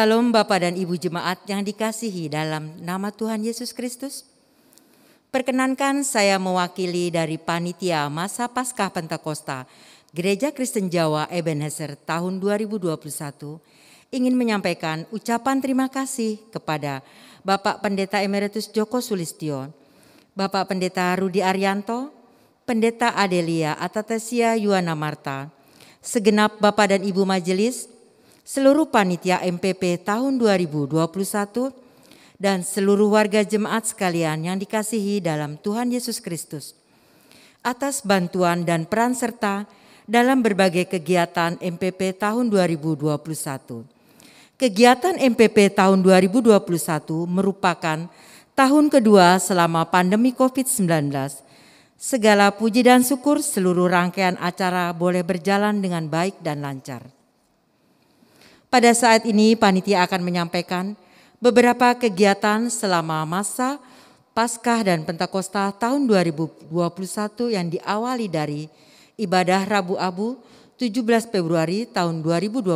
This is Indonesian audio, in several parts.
Salam Bapak dan Ibu Jemaat yang dikasihi dalam nama Tuhan Yesus Kristus. Perkenankan saya mewakili dari Panitia Masa Paskah Pentakosta Gereja Kristen Jawa Ebenezer tahun 2021 ingin menyampaikan ucapan terima kasih kepada Bapak Pendeta Emeritus Joko Sulistyo, Bapak Pendeta Rudi Arianto, Pendeta Adelia Atatesia Yuwana Marta, segenap Bapak dan Ibu Majelis, seluruh panitia MPP tahun 2021, dan seluruh warga jemaat sekalian yang dikasihi dalam Tuhan Yesus Kristus, atas bantuan dan peran serta dalam berbagai kegiatan MPP tahun 2021. Kegiatan MPP tahun 2021 merupakan tahun kedua selama pandemi COVID-19. Segala puji dan syukur seluruh rangkaian acara boleh berjalan dengan baik dan lancar. Pada saat ini panitia akan menyampaikan beberapa kegiatan selama masa Paskah dan Pentakosta tahun 2021 yang diawali dari ibadah Rabu Abu 17 Februari tahun 2021.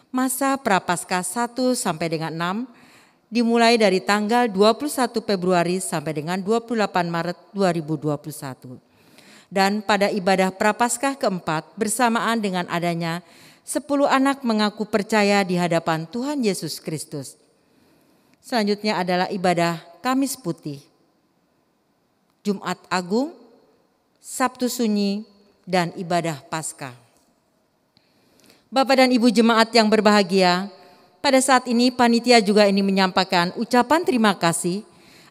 Masa Prapaskah 1 sampai dengan 6 dimulai dari tanggal 21 Februari sampai dengan 28 Maret 2021. Dan pada ibadah Prapaskah keempat bersamaan dengan adanya 10 anak mengaku percaya di hadapan Tuhan Yesus Kristus. Selanjutnya adalah ibadah Kamis Putih, Jumat Agung, Sabtu Sunyi, dan ibadah Paskah. Bapak dan Ibu jemaat yang berbahagia, pada saat ini panitia juga ini menyampaikan ucapan terima kasih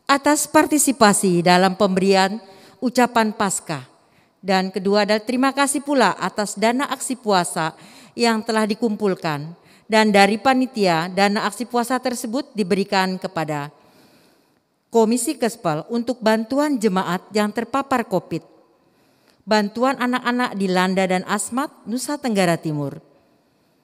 atas partisipasi dalam pemberian ucapan Paskah. Dan kedua adalah terima kasih pula atas dana aksi puasa yang telah dikumpulkan, dan dari panitia dana aksi puasa tersebut diberikan kepada Komisi Kespel untuk bantuan jemaat yang terpapar COVID, bantuan anak-anak di Landa dan Asmat, Nusa Tenggara Timur.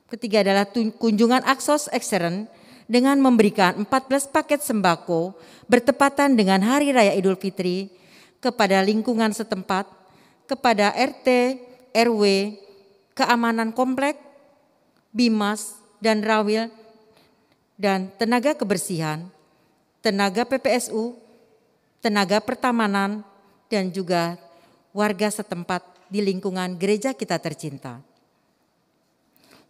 Ketiga adalah kunjungan Aksos Excellent dengan memberikan 14 paket sembako bertepatan dengan Hari Raya Idul Fitri kepada lingkungan setempat, kepada RT, RW, keamanan komplek, Bimas dan Rawil, dan tenaga kebersihan, tenaga PPSU, tenaga pertamanan, dan juga warga setempat di lingkungan gereja kita tercinta.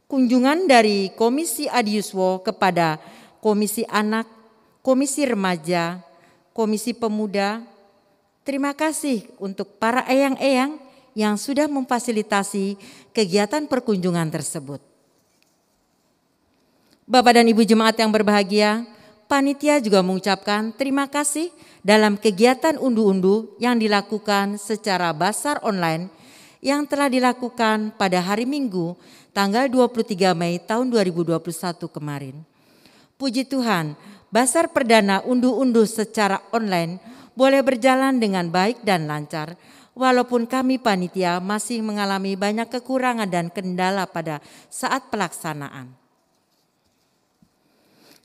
Kunjungan dari Komisi Adiuswo kepada Komisi Anak, Komisi Remaja, Komisi Pemuda, terima kasih untuk para eyang-eyang yang sudah memfasilitasi kegiatan perkunjungan tersebut. Bapak dan Ibu jemaat yang berbahagia, panitia juga mengucapkan terima kasih dalam kegiatan unduh-unduh yang dilakukan secara basar online yang telah dilakukan pada hari Minggu tanggal 23 Mei tahun 2021 kemarin. Puji Tuhan, basar perdana unduh-unduh secara online boleh berjalan dengan baik dan lancar, walaupun kami panitia masih mengalami banyak kekurangan dan kendala pada saat pelaksanaan.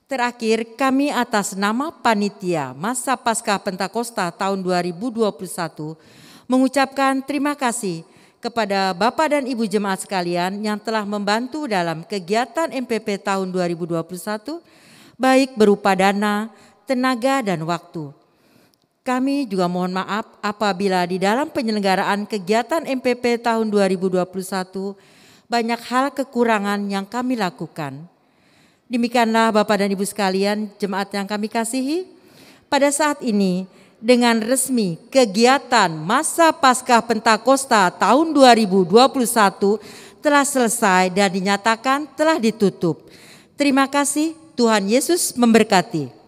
Terakhir, kami atas nama panitia Masa Paskah Pentakosta tahun 2021 mengucapkan terima kasih kepada Bapak dan Ibu jemaat sekalian yang telah membantu dalam kegiatan MPP tahun 2021, baik berupa dana, tenaga, dan waktu. Kami juga mohon maaf apabila di dalam penyelenggaraan kegiatan MPP tahun 2021 banyak hal kekurangan yang kami lakukan. Demikianlah Bapak dan Ibu sekalian jemaat yang kami kasihi, pada saat ini dengan resmi kegiatan Masa Paskah Pentakosta tahun 2021 telah selesai dan dinyatakan telah ditutup. Terima kasih, Tuhan Yesus memberkati.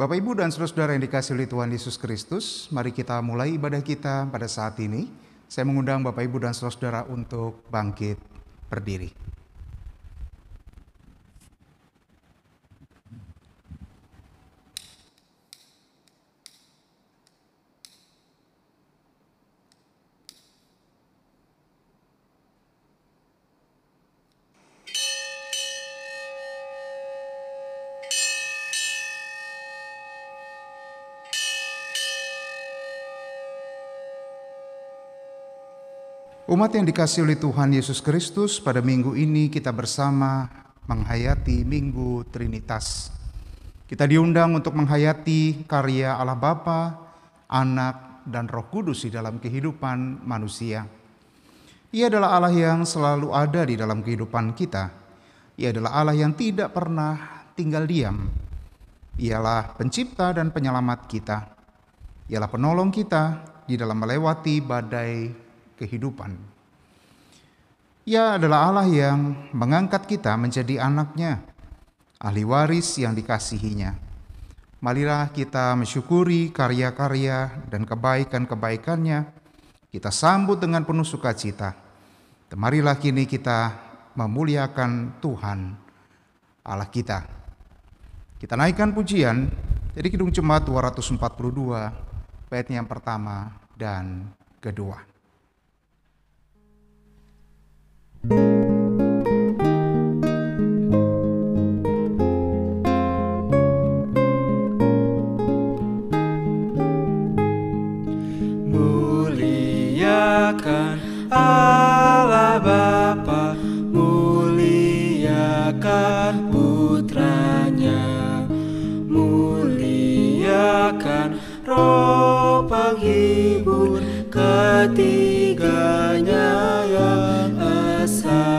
Bapak, Ibu, dan saudara-saudara yang dikasihi oleh Tuhan Yesus Kristus, mari kita mulai ibadah kita pada saat ini. Saya mengundang Bapak, Ibu, dan saudara-saudara untuk bangkit berdiri. Umat yang dikasihi oleh Tuhan Yesus Kristus, pada minggu ini kita bersama menghayati Minggu Trinitas. Kita diundang untuk menghayati karya Allah Bapa, Anak, dan Roh Kudus di dalam kehidupan manusia. Ia adalah Allah yang selalu ada di dalam kehidupan kita. Ia adalah Allah yang tidak pernah tinggal diam. Ialah pencipta dan penyelamat kita. Ialah penolong kita di dalam melewati badai kehidupan. Ia adalah Allah yang mengangkat kita menjadi anaknya, ahli waris yang dikasihinya. Marilah kita mensyukuri karya-karya dan kebaikan-kebaikannya. Kita sambut dengan penuh sukacita. Marilah kini kita memuliakan Tuhan Allah kita. Kita naikkan pujian dari Kidung Jemaat 242, baitnya yang pertama dan kedua. Muliakan Allah Bapa, muliakan Putranya, muliakan Roh penghibur ketiganya yang esa.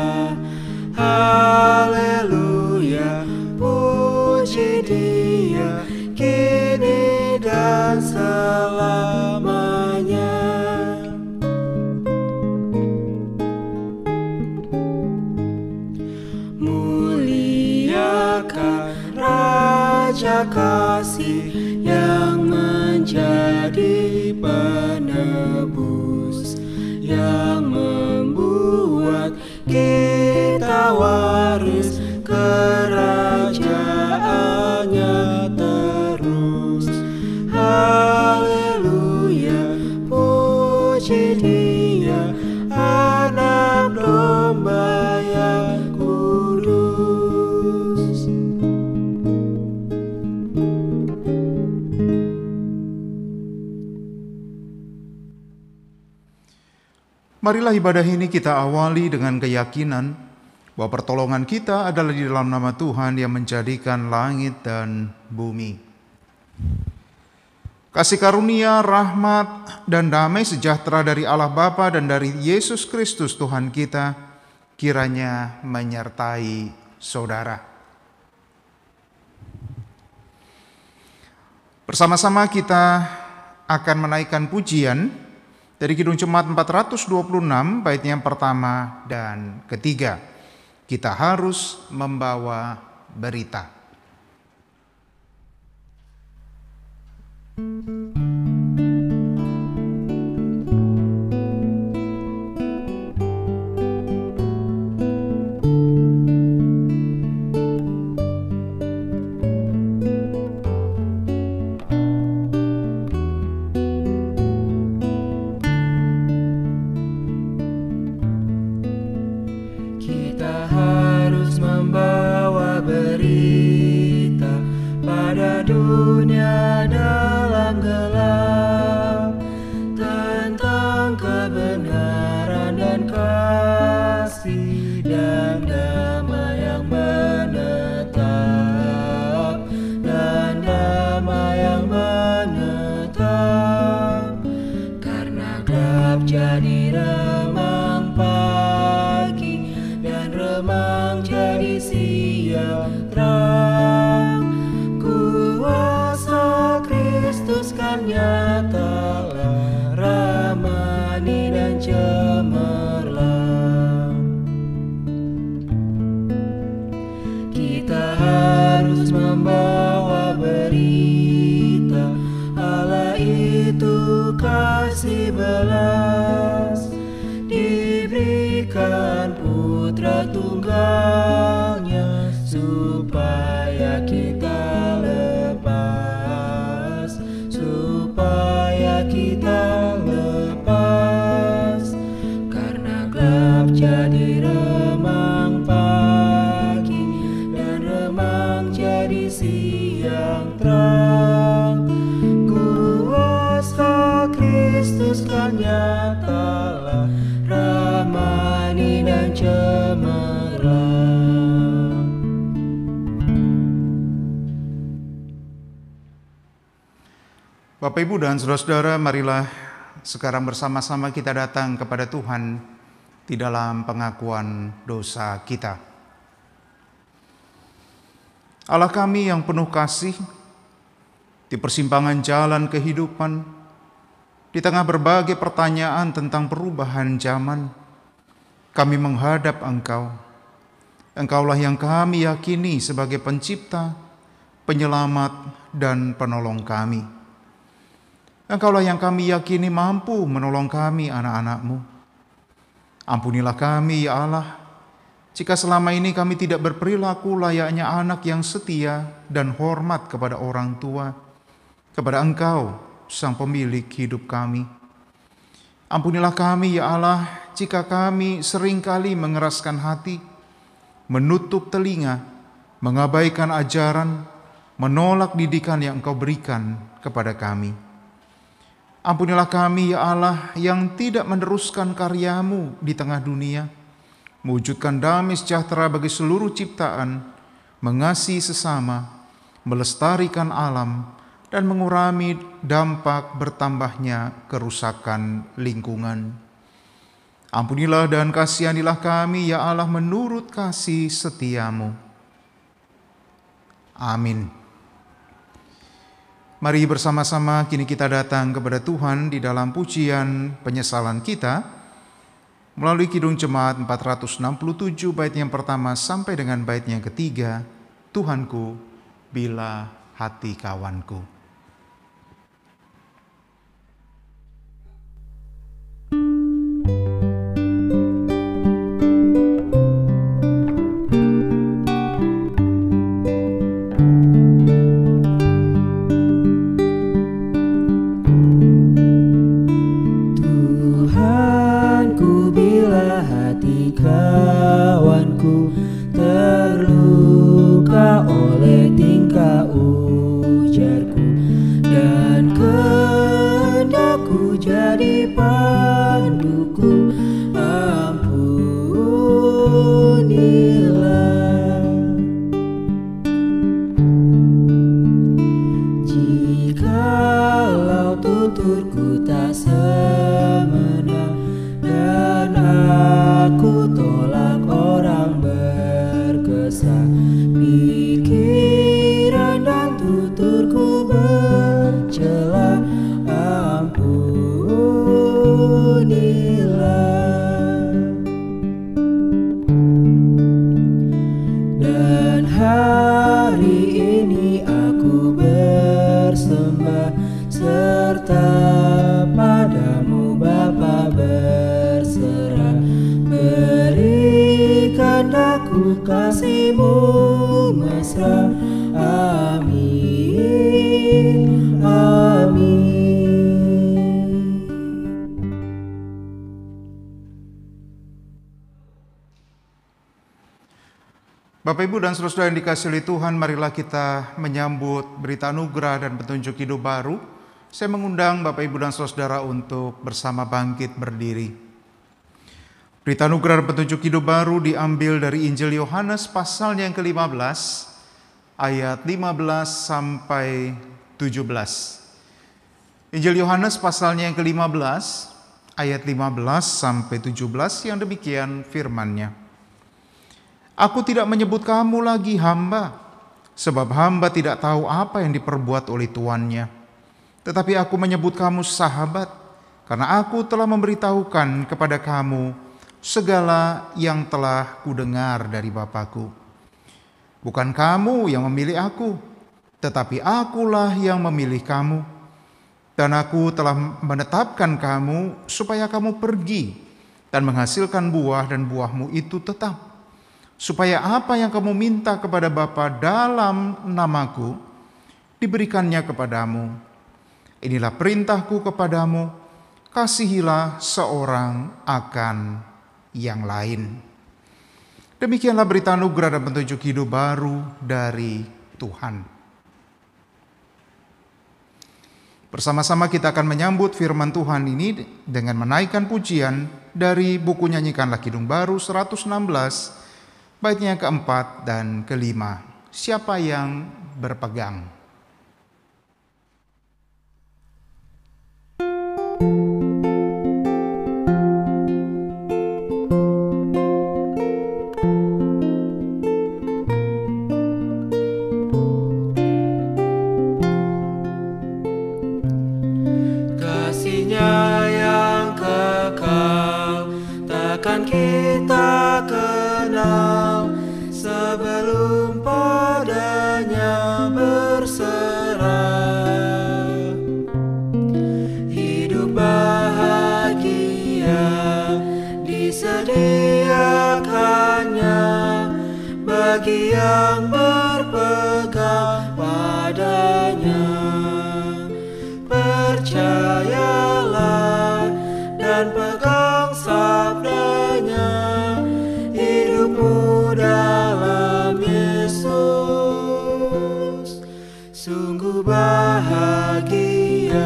Haleluya, puji Dia kini dan selamanya. Muliakan Raja Kasih yang menjadi penebus, yang membuat kita waris kerajaannya terus. Haleluya, puji Dia, Anak Domba yang kudus. Marilah ibadah ini kita awali dengan keyakinan bahwa pertolongan kita adalah di dalam nama Tuhan yang menjadikan langit dan bumi. Kasih karunia, rahmat, dan damai sejahtera dari Allah Bapa dan dari Yesus Kristus Tuhan kita kiranya menyertai saudara. Bersama-sama kita akan menaikkan pujian dari Kidung Jemaat 426, baitnya yang pertama dan ketiga. Kita harus membawa berita. Dunia dalam gelap tentang kebenaran dan kasih dan damai yang menetap, dan damai yang menetap. Karena gelap jadi remang pagi dan remang jadi siang terang. Kristus kan nyata, ramani dan cemerlang. Kita harus membawa berita menderita, Allah itu kasih belas, diberikan putra tunggalnya supaya kita lepas, supaya kita lepas. Karena gelap jadi remang pagi, dan remang jadi siang terang. Kuasa Kristus kan nyatalah, ramani dan cemerlang. Bapak, Ibu, dan saudara-saudara, marilah sekarang bersama-sama kita datang kepada Tuhan di dalam pengakuan dosa kita. Allah kami yang penuh kasih, di persimpangan jalan kehidupan, di tengah berbagai pertanyaan tentang perubahan zaman, kami menghadap Engkau. Engkaulah yang kami yakini sebagai pencipta, penyelamat, dan penolong kami. Engkaulah yang kami yakini mampu menolong kami, anak-anak-Mu. Ampunilah kami, ya Allah, jika selama ini kami tidak berperilaku layaknya anak yang setia dan hormat kepada orang tua, kepada Engkau, Sang Pemilik hidup kami. Ampunilah kami, ya Allah, jika kami seringkali mengeraskan hati, menutup telinga, mengabaikan ajaran, menolak didikan yang Engkau berikan kepada kami. Ampunilah kami, ya Allah, yang tidak meneruskan karya-Mu di tengah dunia, mewujudkan damai sejahtera bagi seluruh ciptaan, mengasihi sesama, melestarikan alam, dan mengurangi dampak bertambahnya kerusakan lingkungan. Ampunilah dan kasihanilah kami, ya Allah, menurut kasih setia-Mu. Amin. Mari bersama-sama kini kita datang kepada Tuhan di dalam pujian penyesalan kita melalui Kidung Jemaat 467 bait yang pertama sampai dengan bait yang ketiga, Tuhanku, bila hati kawanku. Kawanku terluka oleh tingkah ujarku, dan kehendakku jadi panduku. Ampunilah jikalau tuturku tak semena, dan aku tolak orang berkesah, pikiran dan tuturku bercela. Ampunilah. Dan hari ini aku bersembah serta padamu Bapa berserah, berikan aku kasih-Mu mesra. Amin, amin. Bapak, Ibu, dan saudara-saudara yang dikasihi oleh Tuhan, marilah kita menyambut berita anugerah dan petunjuk hidup baru. Saya mengundang Bapak, Ibu, dan saudara-saudara untuk bersama bangkit berdiri. Berita anugerah dan petunjuk hidup baru diambil dari Injil Yohanes pasalnya yang ke-15, ayat 15 sampai 17. Injil Yohanes pasalnya yang ke-15, ayat 15 sampai 17, yang demikian firman-Nya. Aku tidak menyebut kamu lagi hamba, sebab hamba tidak tahu apa yang diperbuat oleh tuannya. Tetapi aku menyebut kamu sahabat, karena aku telah memberitahukan kepada kamu segala yang telah kudengar dari Bapa-Ku. Bukan kamu yang memilih aku, tetapi akulah yang memilih kamu, dan aku telah menetapkan kamu supaya kamu pergi dan menghasilkan buah, dan buahmu itu tetap, supaya apa yang kamu minta kepada Bapa dalam namaku diberikannya kepadamu. Inilah perintahku kepadamu, kasihilah seorang akan yang lain. Demikianlah berita anugerah dan petunjuk hidup baru dari Tuhan. Bersama-sama kita akan menyambut firman Tuhan ini dengan menaikkan pujian dari buku Nyanyikanlah Kidung Baru 116, baitnya yang keempat dan kelima. Siapa yang berpegang? Kita kenal sebelum padanya berserah. Hidup bahagia disediakannya bagi yang berpegang padanya. Percayalah dan pegang sabdanya, hidupmu dalam Yesus sungguh bahagia.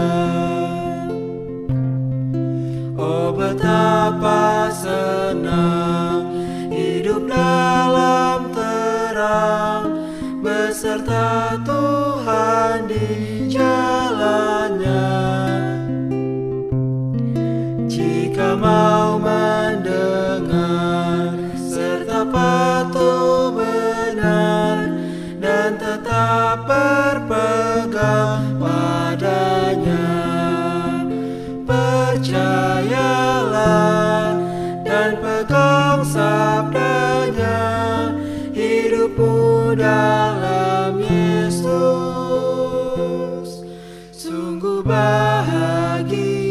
Oh betapa senang hidup dalam terang beserta Tuhan di jalannya. Jika mau mendengar serta patuh benar dan tetap berpegang padanya, percayalah dan pegang sabdanya, hidupmu dalam Yesus sungguh bahagia.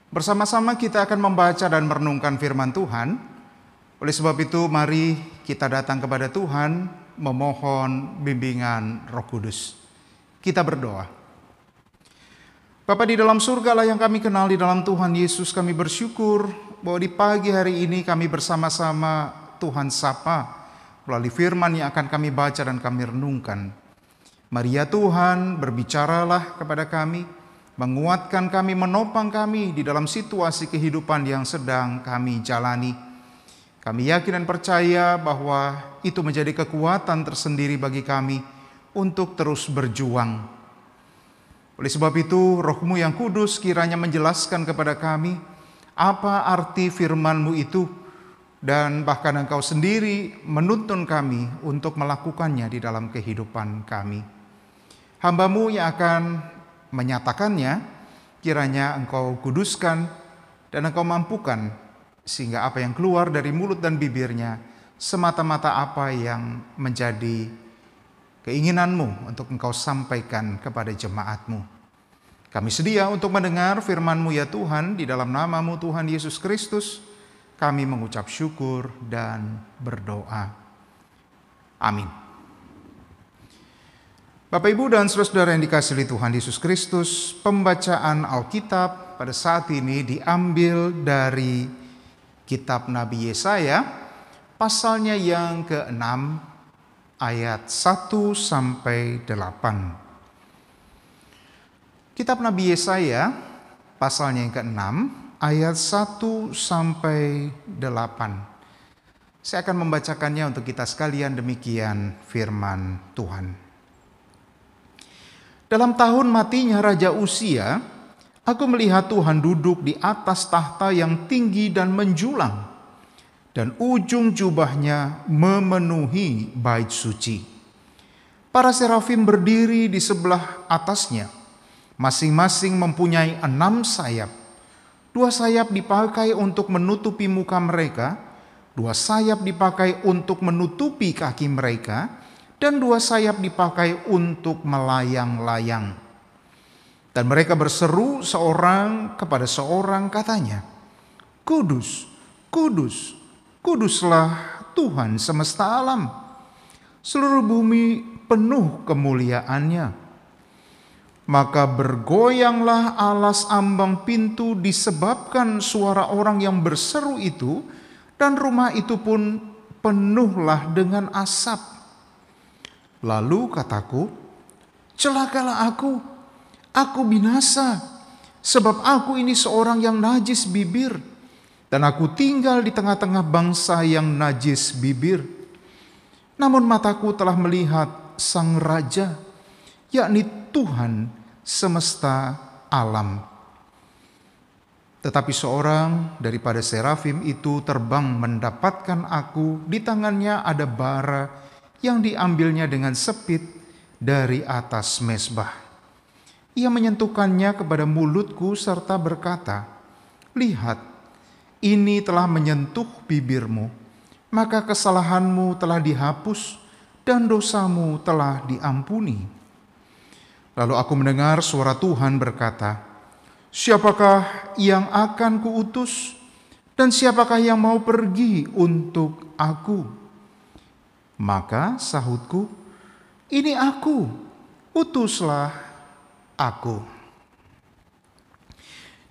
Bersama-sama kita akan membaca dan merenungkan firman Tuhan. Oleh sebab itu mari kita datang kepada Tuhan memohon bimbingan Roh Kudus. Kita berdoa. Bapa di dalam surga lah yang kami kenal di dalam Tuhan Yesus, kami bersyukur bahwa di pagi hari ini kami bersama-sama Tuhan sapa melalui firman yang akan kami baca dan kami renungkan. Mari ya Tuhan, berbicaralah kepada kami, menguatkan kami, menopang kami di dalam situasi kehidupan yang sedang kami jalani. Kami yakin dan percaya bahwa itu menjadi kekuatan tersendiri bagi kami untuk terus berjuang. Oleh sebab itu, Roh-Mu yang kudus kiranya menjelaskan kepada kami apa arti firman-Mu itu, dan bahkan Engkau sendiri menuntun kami untuk melakukannya di dalam kehidupan kami. Hamba-Mu yang akan menyatakannya, kiranya Engkau kuduskan dan Engkau mampukan, sehingga apa yang keluar dari mulut dan bibirnya semata-mata apa yang menjadi keinginan-Mu untuk Engkau sampaikan kepada jemaat-Mu. Kami sedia untuk mendengar firman-Mu ya Tuhan, di dalam nama-Mu Tuhan Yesus Kristus kami mengucap syukur dan berdoa. Amin. Bapak, Ibu, dan saudara-saudara yang dikasihi Tuhan Yesus Kristus, pembacaan Alkitab pada saat ini diambil dari kitab Nabi Yesaya, pasalnya yang ke-6, ayat 1-8. Kitab Nabi Yesaya, pasalnya yang ke-6, ayat 1-8. Saya akan membacakannya untuk kita sekalian, demikian firman Tuhan. Dalam tahun matinya Raja Uzia, aku melihat Tuhan duduk di atas tahta yang tinggi dan menjulang, dan ujung jubahnya memenuhi bait suci. Para serafim berdiri di sebelah atasnya, masing-masing mempunyai 6 sayap. Dua sayap dipakai untuk menutupi muka mereka, dua sayap dipakai untuk menutupi kaki mereka, dan dua sayap dipakai untuk melayang-layang. Dan mereka berseru seorang kepada seorang katanya, "Kudus, kudus, kuduslah Tuhan semesta alam. Seluruh bumi penuh kemuliaan-Nya." Maka bergoyanglah alas ambang pintu disebabkan suara orang yang berseru itu, dan rumah itu pun penuhlah dengan asap. Lalu kataku, "Celakalah aku binasa, sebab aku ini seorang yang najis bibir, dan aku tinggal di tengah-tengah bangsa yang najis bibir. Namun mataku telah melihat Sang Raja, yakni Tuhan semesta alam." Tetapi seorang daripada serafim itu terbang mendapatkan aku, di tangannya ada bara yang diambilnya dengan sepit dari atas mezbah. Ia menyentuhkannya kepada mulutku serta berkata, "Lihat, ini telah menyentuh bibirmu, maka kesalahanmu telah dihapus dan dosamu telah diampuni." Lalu aku mendengar suara Tuhan berkata, "Siapakah yang akan kuutus, dan siapakah yang mau pergi untuk aku?" Maka sahutku, "Ini aku, utuslah aku."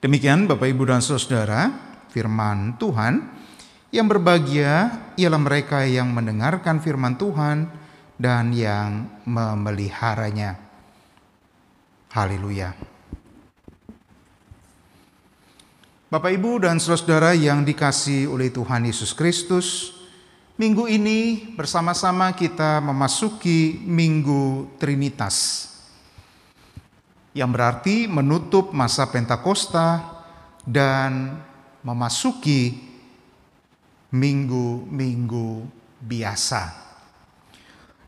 Demikian Bapak, Ibu, dan Saudara, firman Tuhan. Yang berbahagia ialah mereka yang mendengarkan firman Tuhan dan yang memeliharanya. Haleluya. Bapak, Ibu, dan saudara yang dikasihi oleh Tuhan Yesus Kristus, minggu ini bersama-sama kita memasuki Minggu Trinitas, yang berarti menutup masa Pentakosta dan memasuki minggu-minggu biasa.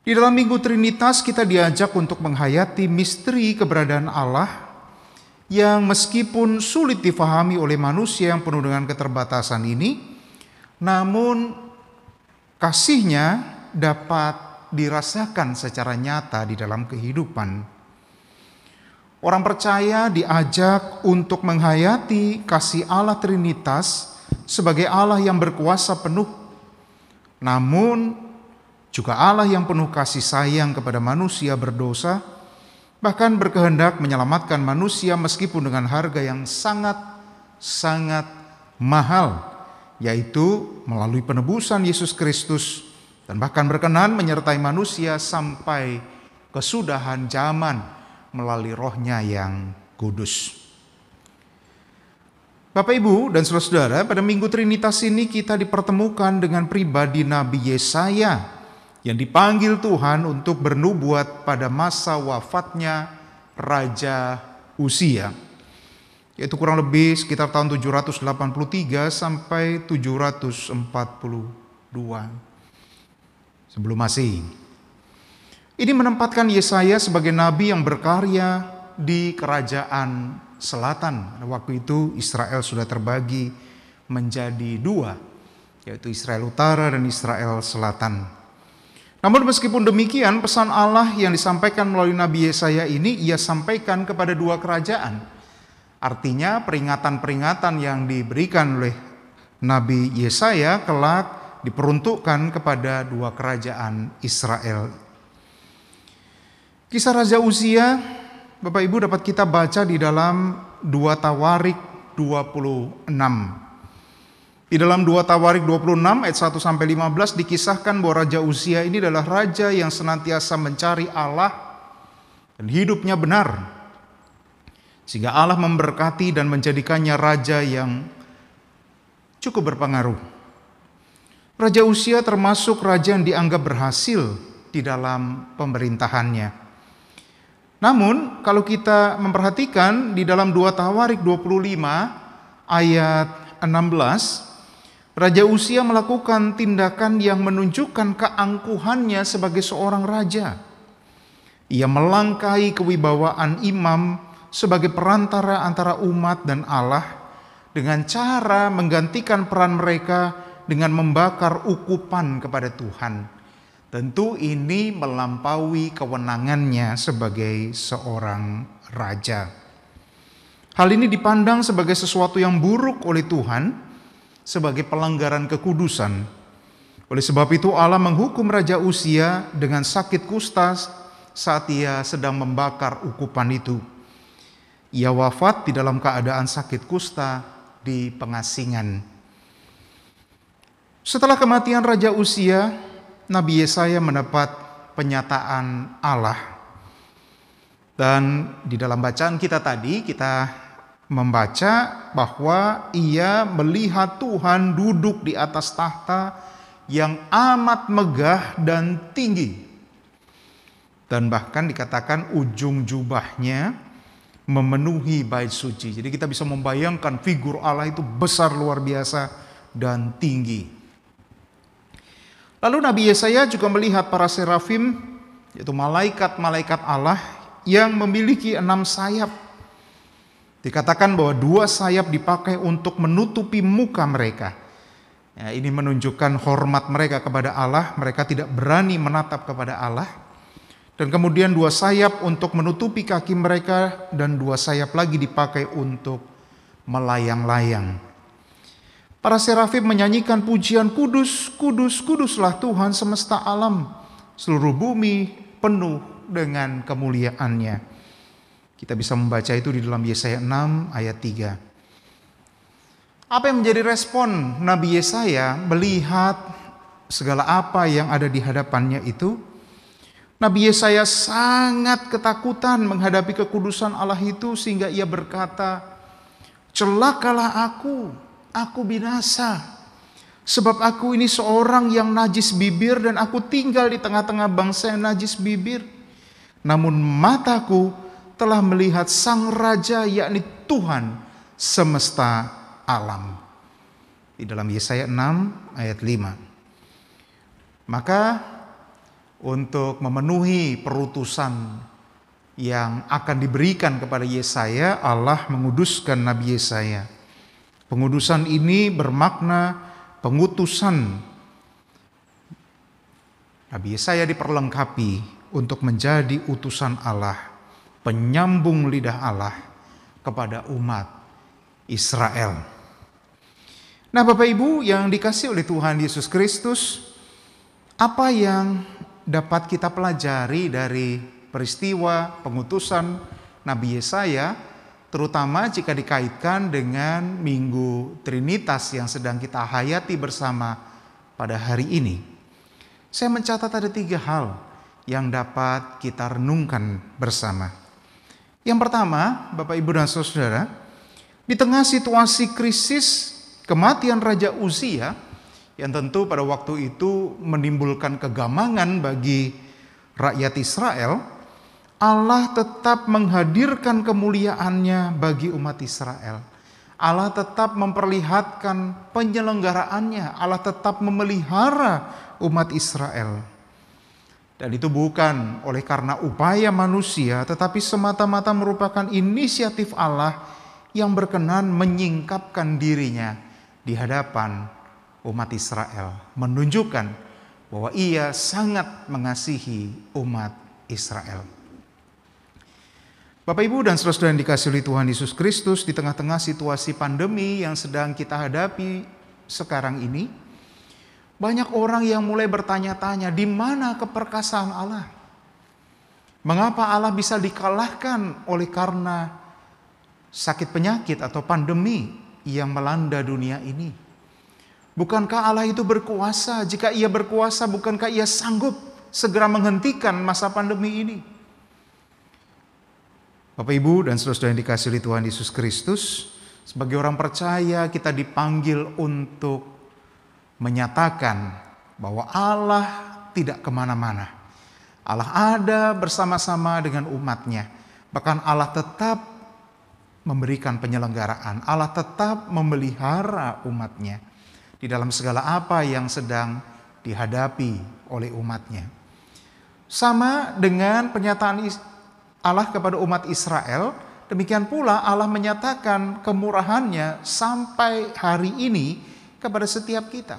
Di dalam Minggu Trinitas kita diajak untuk menghayati misteri keberadaan Allah yang meskipun sulit difahami oleh manusia yang penuh dengan keterbatasan ini, namun kasih-Nya dapat dirasakan secara nyata di dalam kehidupan. Orang percaya diajak untuk menghayati kasih Allah Trinitas sebagai Allah yang berkuasa penuh, namun juga Allah yang penuh kasih sayang kepada manusia berdosa, bahkan berkehendak menyelamatkan manusia meskipun dengan harga yang sangat mahal, yaitu melalui penebusan Yesus Kristus, dan bahkan berkenan menyertai manusia sampai kesudahan zaman melalui Roh-Nya yang kudus. Bapak, Ibu, dan saudara-saudara, pada Minggu Trinitas ini kita dipertemukan dengan pribadi Nabi Yesaya yang dipanggil Tuhan untuk bernubuat pada masa wafatnya Raja Uzia, yaitu kurang lebih sekitar tahun 783 sampai 742 sebelum Masehi. Ini menempatkan Yesaya sebagai nabi yang berkarya di kerajaan selatan. Waktu itu Israel sudah terbagi menjadi dua, yaitu Israel Utara dan Israel Selatan. Namun meskipun demikian, pesan Allah yang disampaikan melalui Nabi Yesaya ini ia sampaikan kepada dua kerajaan. Artinya peringatan-peringatan yang diberikan oleh Nabi Yesaya kelak diperuntukkan kepada dua kerajaan Israel. Kisah Raja Uzia, Bapak, Ibu, dapat kita baca di dalam 2 Tawarik 26. Di dalam 2 Tawarik 26 ayat 1 sampai 15 dikisahkan bahwa Raja Uzia ini adalah raja yang senantiasa mencari Allah dan hidupnya benar, sehingga Allah memberkati dan menjadikannya raja yang cukup berpengaruh. Raja Uzia termasuk raja yang dianggap berhasil di dalam pemerintahannya. Namun kalau kita memperhatikan di dalam 2 Tawarik 25 ayat 16, Raja Uzia melakukan tindakan yang menunjukkan keangkuhannya sebagai seorang raja. Ia melangkahi kewibawaan imam sebagai perantara antara umat dan Allah dengan cara menggantikan peran mereka dengan membakar ukupan kepada Tuhan. Tentu ini melampaui kewenangannya sebagai seorang raja. Hal ini dipandang sebagai sesuatu yang buruk oleh Tuhan, sebagai pelanggaran kekudusan. Oleh sebab itu Allah menghukum Raja Uzia dengan sakit kusta saat ia sedang membakar ukupan itu. Ia wafat di dalam keadaan sakit kusta di pengasingan. Setelah kematian Raja Uzia, Nabi Yesaya mendapat penyataan Allah. Dan di dalam bacaan kita tadi, kita membaca bahwa ia melihat Tuhan duduk di atas tahta yang amat megah dan tinggi. Dan bahkan dikatakan ujung jubahnya memenuhi bait suci. Jadi kita bisa membayangkan figur Allah itu besar luar biasa dan tinggi. Lalu Nabi Yesaya juga melihat para serafim, yaitu malaikat-malaikat Allah yang memiliki 6 sayap. Dikatakan bahwa 2 sayap dipakai untuk menutupi muka mereka. Ya, ini menunjukkan hormat mereka kepada Allah. Mereka tidak berani menatap kepada Allah. Dan kemudian 2 sayap untuk menutupi kaki mereka, dan 2 sayap lagi dipakai untuk melayang-layang. Para serafim menyanyikan pujian, kudus, kudus, kuduslah Tuhan semesta alam. Seluruh bumi penuh dengan kemuliaannya. Kita bisa membaca itu di dalam Yesaya 6 ayat 3. Apa yang menjadi respon Nabi Yesaya melihat segala apa yang ada di hadapannya itu? Nabi Yesaya sangat ketakutan menghadapi kekudusan Allah itu, sehingga ia berkata, celakalah aku binasa, sebab aku ini seorang yang najis bibir dan aku tinggal di tengah-tengah bangsa yang najis bibir. Namun mataku telah melihat Sang Raja, yakni Tuhan semesta alam. Di dalam Yesaya 6 ayat 5. Maka untuk memenuhi perutusan yang akan diberikan kepada Yesaya, Allah menguduskan Nabi Yesaya. Pengudusan ini bermakna pengutusan. Nabi Yesaya diperlengkapi untuk menjadi utusan Allah, penyambung lidah Allah kepada umat Israel. Nah, Bapak Ibu yang dikasihi oleh Tuhan Yesus Kristus, apa yang dapat kita pelajari dari peristiwa pengutusan Nabi Yesaya, terutama jika dikaitkan dengan Minggu Trinitas yang sedang kita hayati bersama pada hari ini? Saya mencatat ada 3 hal yang dapat kita renungkan bersama. Yang pertama, Bapak Ibu dan Saudara, di tengah situasi krisis kematian Raja Uzia, yang tentu pada waktu itu menimbulkan kegamangan bagi rakyat Israel, Allah tetap menghadirkan kemuliaannya bagi umat Israel. Allah tetap memperlihatkan penyelenggaraannya. Allah tetap memelihara umat Israel. Dan itu bukan oleh karena upaya manusia, tetapi semata-mata merupakan inisiatif Allah yang berkenan menyingkapkan dirinya di hadapan umat Israel, menunjukkan bahwa ia sangat mengasihi umat Israel. Bapak, Ibu, dan saudara-saudara yang dikasihi oleh Tuhan Yesus Kristus, di tengah-tengah situasi pandemi yang sedang kita hadapi sekarang ini, banyak orang yang mulai bertanya-tanya, di mana keperkasaan Allah? Mengapa Allah bisa dikalahkan oleh karena sakit penyakit atau pandemi yang melanda dunia ini? Bukankah Allah itu berkuasa? Jika ia berkuasa, bukankah ia sanggup segera menghentikan masa pandemi ini? Bapak, Ibu, dan saudara-saudara yang dikasihi oleh Tuhan Yesus Kristus, sebagai orang percaya kita dipanggil untuk menyatakan bahwa Allah tidak kemana-mana. Allah ada bersama-sama dengan umatnya. Bahkan Allah tetap memberikan penyelenggaraan. Allah tetap memelihara umatnya di dalam segala apa yang sedang dihadapi oleh umatnya. Sama dengan pernyataan Allah kepada umat Israel demikian pula Allah menyatakan kemurahannya sampai hari ini kepada setiap kita.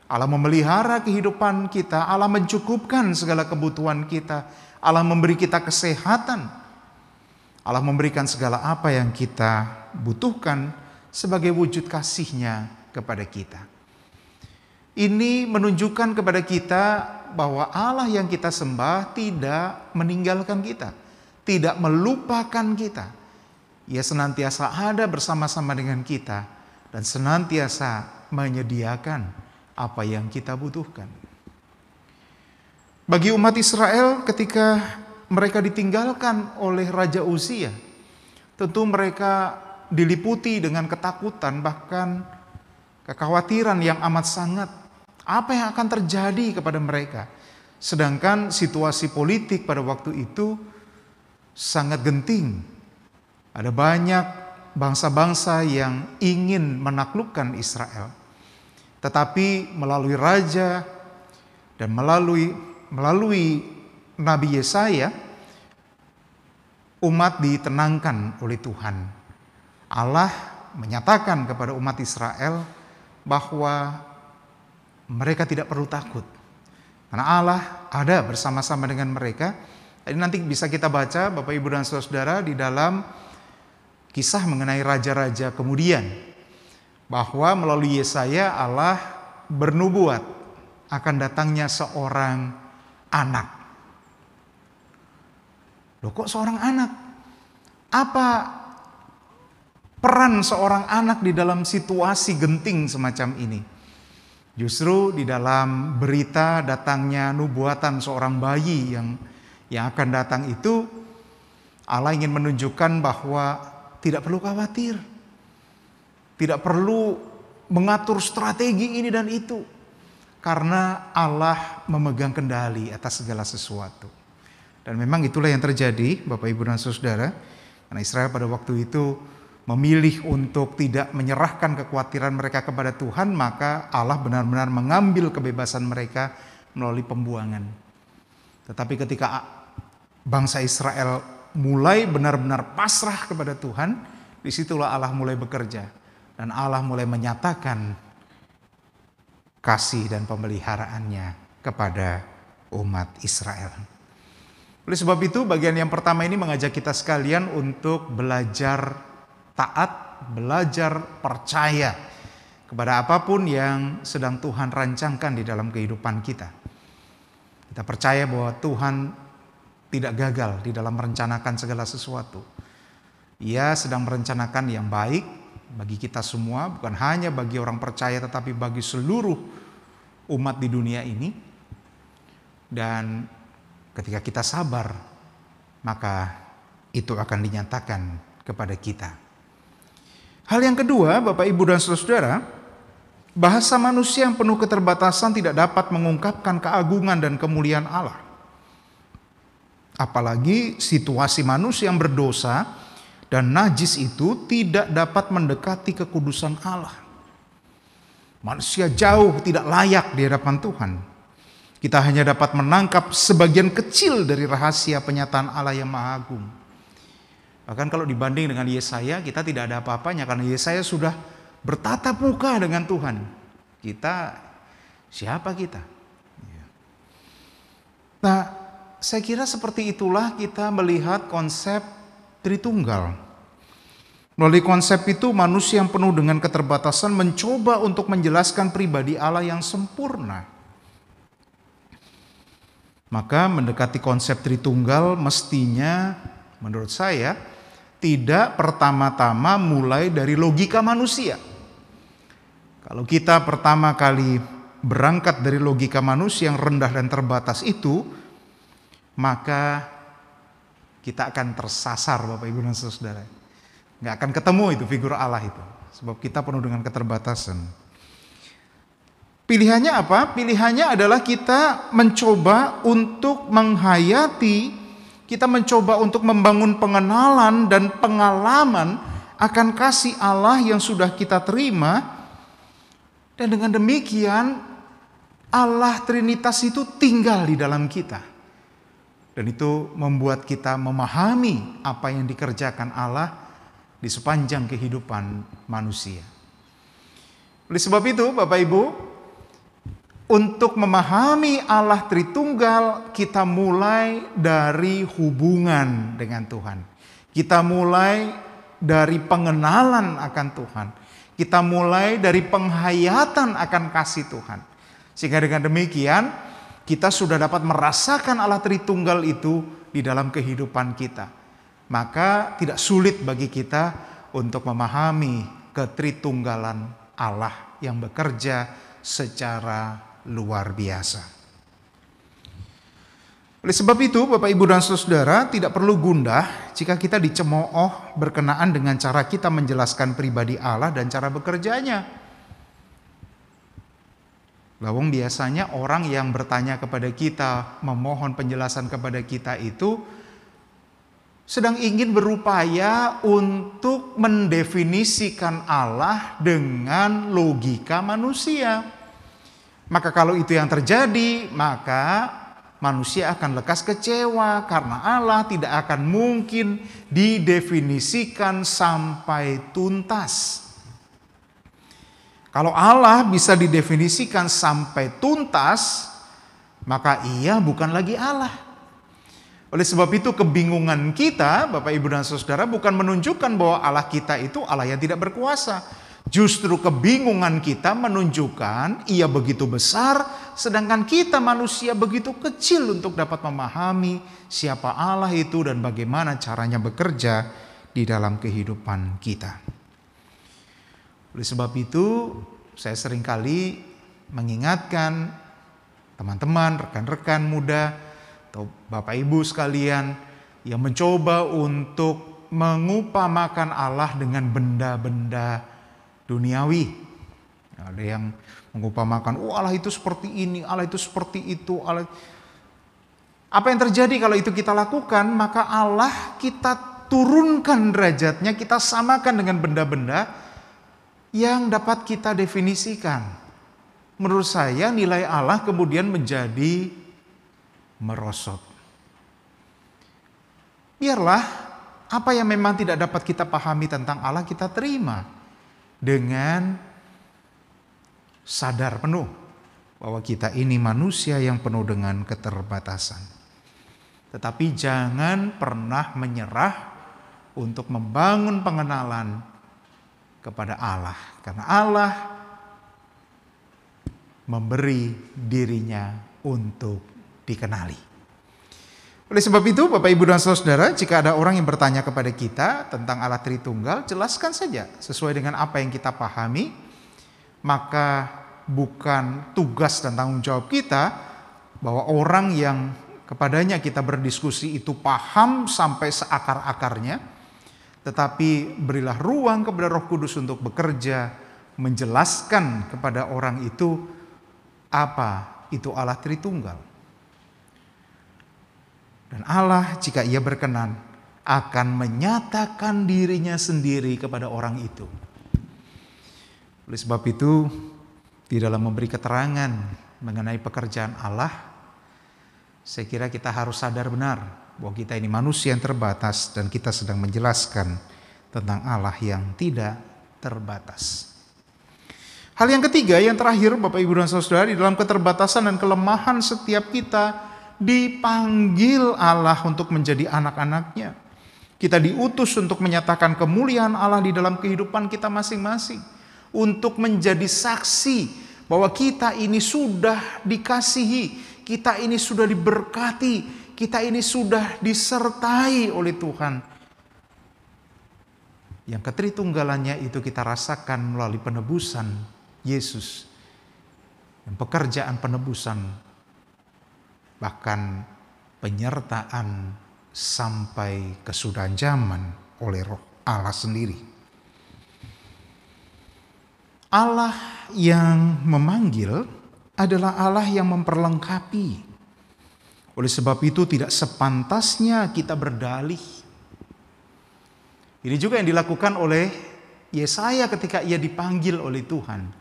Allah memelihara kehidupan kita, Allah mencukupkan segala kebutuhan kita, Allah memberi kita kesehatan, Allah memberikan segala apa yang kita butuhkan sebagai wujud kasih-Nya kepada kita. Ini menunjukkan kepada kita bahwa Allah yang kita sembah tidak meninggalkan kita, tidak melupakan kita. Ia senantiasa ada bersama-sama dengan kita dan senantiasa menyediakan apa yang kita butuhkan. Bagi umat Israel ketika mereka ditinggalkan oleh Raja Uzia, tentu mereka diliputi dengan ketakutan, bahkan kekhawatiran yang amat sangat. Apa yang akan terjadi kepada mereka? Sedangkan situasi politik pada waktu itu sangat genting. Ada banyak bangsa-bangsa yang ingin menaklukkan Israel. Tetapi melalui raja dan melalui Nabi Yesaya, umat ditenangkan oleh Tuhan. Allah menyatakan kepada umat Israel bahwa mereka tidak perlu takut, karena Allah ada bersama-sama dengan mereka. Jadi nanti bisa kita baca Bapak Ibu dan Saudara di dalam kisah mengenai raja-raja kemudian, bahwa melalui Yesaya Allah bernubuat akan datangnya seorang anak. Loh, kok seorang anak? Apa peran seorang anak di dalam situasi genting semacam ini? Justru di dalam berita datangnya nubuatan seorang bayi yang akan datang itu, Allah ingin menunjukkan bahwa tidak perlu khawatir, tidak perlu mengatur strategi ini dan itu, karena Allah memegang kendali atas segala sesuatu. Dan memang itulah yang terjadi Bapak Ibu dan Saudara, karena Israel pada waktu itu memilih untuk tidak menyerahkan kekhawatiran mereka kepada Tuhan, maka Allah benar-benar mengambil kebebasan mereka melalui pembuangan. Tetapi ketika bangsa Israel mulai benar-benar pasrah kepada Tuhan, disitulah Allah mulai bekerja. Dan Allah mulai menyatakan kasih dan pemeliharaannya kepada umat Israel. Oleh sebab itu, bagian yang pertama ini mengajak kita sekalian untuk belajar taat, belajar percaya kepada apapun yang sedang Tuhan rancangkan di dalam kehidupan kita. Kita percaya bahwa Tuhan tidak gagal di dalam merencanakan segala sesuatu. Ia sedang merencanakan yang baik bagi kita semua, bukan hanya bagi orang percaya tetapi bagi seluruh umat di dunia ini. Dan ketika kita sabar, maka itu akan dinyatakan kepada kita. Hal yang kedua, Bapak Ibu dan Saudara, bahasa manusia yang penuh keterbatasan tidak dapat mengungkapkan keagungan dan kemuliaan Allah. Apalagi situasi manusia yang berdosa dan najis itu tidak dapat mendekati kekudusan Allah. Manusia jauh tidak layak di hadapan Tuhan. Kita hanya dapat menangkap sebagian kecil dari rahasia penyataan Allah yang Maha Agung. Bahkan kalau dibanding dengan Yesaya, kita tidak ada apa-apanya karena Yesaya sudah bertatap muka dengan Tuhan. Kita, siapa kita? Nah, saya kira seperti itulah kita melihat konsep Tritunggal. Melalui konsep itu, manusia yang penuh dengan keterbatasan mencoba untuk menjelaskan pribadi Allah yang sempurna. Maka mendekati konsep Tritunggal mestinya, menurut saya, tidak pertama-tama mulai dari logika manusia. Kalau kita pertama kali berangkat dari logika manusia yang rendah dan terbatas itu, maka kita akan tersasar Bapak Ibu dan Saudara. Nggak akan ketemu itu figur Allah itu. Sebab kita penuh dengan keterbatasan. Pilihannya apa? Pilihannya adalah kita mencoba untuk menghayati, kita mencoba untuk membangun pengenalan dan pengalaman akan kasih Allah yang sudah kita terima. Dan dengan demikian Allah Trinitas itu tinggal di dalam kita. Dan itu membuat kita memahami apa yang dikerjakan Allah di sepanjang kehidupan manusia. Oleh sebab itu, Bapak Ibu, untuk memahami Allah Tritunggal, kita mulai dari hubungan dengan Tuhan. Kita mulai dari pengenalan akan Tuhan. Kita mulai dari penghayatan akan kasih Tuhan. Sehingga dengan demikian, kita sudah dapat merasakan Allah Tritunggal itu di dalam kehidupan kita. Maka tidak sulit bagi kita untuk memahami ketritunggalan Allah yang bekerja secara luar biasa. Oleh sebab itu, Bapak, Ibu, dan Saudara, tidak perlu gundah jika kita dicemooh berkenaan dengan cara kita menjelaskan pribadi Allah dan cara bekerjanya. Lawang biasanya orang yang bertanya kepada kita, memohon penjelasan kepada kita itu sedang ingin berupaya untuk mendefinisikan Allah dengan logika manusia. Maka kalau itu yang terjadi, maka manusia akan lekas kecewa karena Allah tidak akan mungkin didefinisikan sampai tuntas. Kalau Allah bisa didefinisikan sampai tuntas, maka Ia bukan lagi Allah. Oleh sebab itu kebingungan kita, Bapak, Ibu, dan Saudara, bukan menunjukkan bahwa Allah kita itu Allah yang tidak berkuasa. Justru kebingungan kita menunjukkan Ia begitu besar, sedangkan kita manusia begitu kecil untuk dapat memahami siapa Allah itu dan bagaimana caranya bekerja di dalam kehidupan kita. Oleh sebab itu, saya seringkali mengingatkan teman-teman, rekan-rekan muda, atau Bapak Ibu sekalian yang mencoba untuk mengupamakan Allah dengan benda-benda duniawi. Ada yang mengupamakan, Allah itu seperti ini, Allah itu seperti itu. Apa yang terjadi kalau itu kita lakukan? Maka Allah kita turunkan derajatnya, kita samakan dengan benda-benda yang dapat kita definisikan. Menurut saya nilai Allah kemudian menjadi merosot. Biarlah apa yang memang tidak dapat kita pahami tentang Allah kita terima dengan sadar penuh bahwa kita ini manusia yang penuh dengan keterbatasan. Tetapi jangan pernah menyerah untuk membangun pengenalan kepada Allah, karena Allah memberi dirinya untuk dikenali. Oleh sebab itu, Bapak, Ibu, dan Saudara, jika ada orang yang bertanya kepada kita tentang Allah Tritunggal, jelaskan saja sesuai dengan apa yang kita pahami. Maka bukan tugas dan tanggung jawab kita bahwa orang yang kepadanya kita berdiskusi itu paham sampai seakar-akarnya, tetapi berilah ruang kepada Roh Kudus untuk bekerja, menjelaskan kepada orang itu apa itu Allah Tritunggal. Dan Allah jika Ia berkenan akan menyatakan dirinya sendiri kepada orang itu. Oleh sebab itu, di dalam memberi keterangan mengenai pekerjaan Allah, saya kira kita harus sadar benar bahwa kita ini manusia yang terbatas dan kita sedang menjelaskan tentang Allah yang tidak terbatas. Hal yang ketiga, yang terakhir, Bapak, Ibu, dan Saudara, di dalam keterbatasan dan kelemahan setiap kita dipanggil Allah untuk menjadi anak-anaknya. Kita diutus untuk menyatakan kemuliaan Allah di dalam kehidupan kita masing-masing. Untuk menjadi saksi bahwa kita ini sudah dikasihi, kita ini sudah diberkati, kita ini sudah disertai oleh Tuhan. Yang ketritunggalannya itu kita rasakan melalui penebusan Yesus. Dan pekerjaan penebusan, bahkan penyertaan sampai kesudahan zaman oleh Roh Allah sendiri. Allah yang memanggil adalah Allah yang memperlengkapi. Oleh sebab itu tidak sepantasnya kita berdalih. Ini juga yang dilakukan oleh Yesaya ketika ia dipanggil oleh Tuhan.